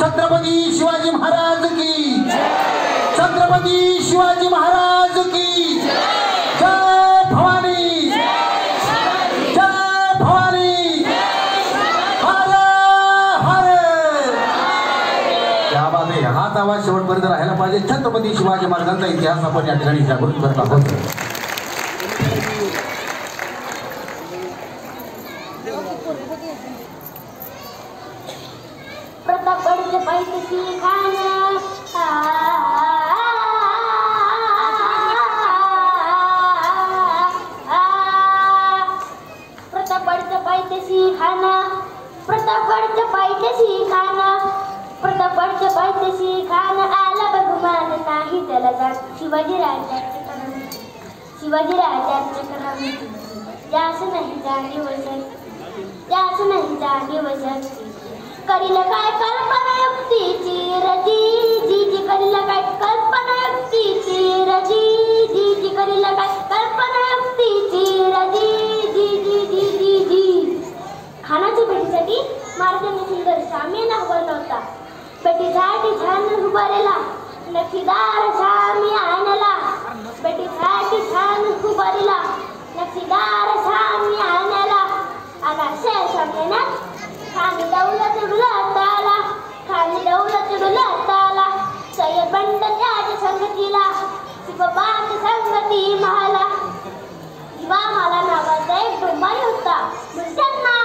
छत्रपती शिवाजी महाराज की छत्रपती शिवाजी महाराज की जय भवानी जय भवानी हर हर। क्या बात आहे, हाच आवाज शेवटपर्यंत राहायला पाहिजे। छत्रपती शिवाजी महाराजांचा इतिहास आपण या ठिकाणी जागृत करत आहोत। प्रतापगडचे पैसे खाना प्रतापगडचे पैसे खाना प्रतापगडचे पैसे खाना प्रतापगडचे पैसे खाना आला बघुमान नाही त्याला जात शिवाजी राजाचे करम जास नाही जाणी वचन जास नाही जाणी वचन करील काय कल्पना युक्तीची रजी जी जी करील काय कल्पना युक्तीची रजी जी जी करील काय कल्पना युक्तीची रजी जी जी जी जी जी। खानाच्या भेटीसाठी महाराजांनी सुंदर सामील आव्हान होता। भेटीसाठी छान उभारला नक्षीदार सामी आणला भेटीसाठी छान उभारला नक्षीदार सामी आणला आला शेषा मेहनत खानी दौलत डुलताला खानी दौलत डुलताला सय्यद बंड त्याच्या संगतीला शिवबात संगती महाला जीवा मला नावाचा एक डोंबारी होता मुलच्यांना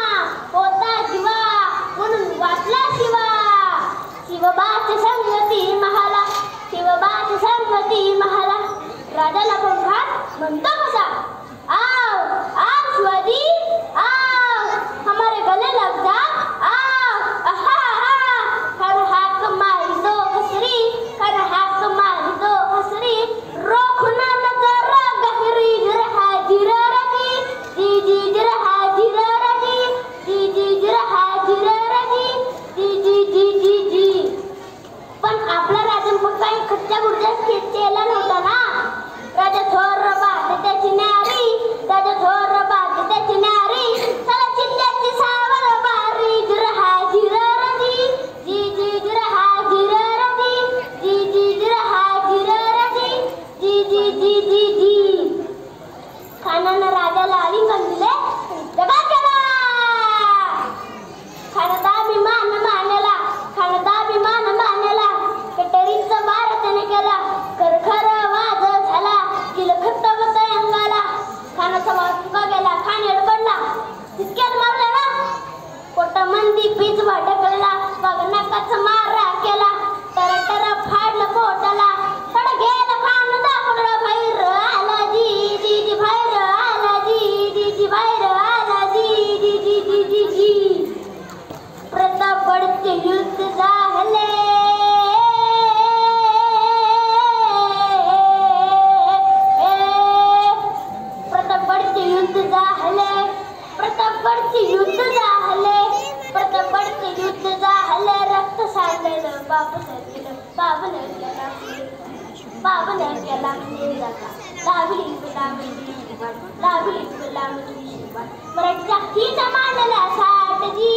होता जीवा म्हणून वाचला शिवा शिवबात संगती महाला शिवबात संगती महाला राजाला बंघात म्हणतो कसा आओ आओ शिवाजी आओ हमारे गले लग जा आओ आहा आहा कर हाक मारी दो हसरी कर हाक मारी दो हसरी रोखना नजर गहरी जरहा जिररजी जी जी जरहा जिररजी जी जी जरहा जिररजी जी जी जी जी जी। पण आपला राजा मग काही खच्च्या गुडच्या केला नव्हता ना। राजा थोर बात त्याची न्यारी राजा थोर बात त्याची न्यारी चला चिंध्याची सावर बारी जुरहा जिररजी जी जी जुरहा जिररजी जी जी जुरहा जिररजी जी जी जी जी जी। खानानं राजाला आलिंगन दिले जगा केला खानदा विमान मानला खानदा विमान मानला कटरीचा बार त्याने केला खरखर वाज झाला किल खट्टवत अंगाला खानाचा वाचुका गेला खान एडबडला तितक्यात मारला ना पोटामंदी पीच ढकलला बघ नाकाचा मारा केला टरटर फाडलं पोटाला पड गेला खान दाखवला बाहेर आला जी जी जी बाहेर आला जी जी जी बाहेर आला जी जी जी जी जी जी। प्रतापगडचे युद्ध झाले प्रतापगडचे युद्ध झाले प्रतापगडचे युद्ध झाले प्रतापगडचे युद्ध झाले रक्त सांडलं बाबनं केला दाबली गुलामची शिवाट मराठीचा हित मांडला साठजी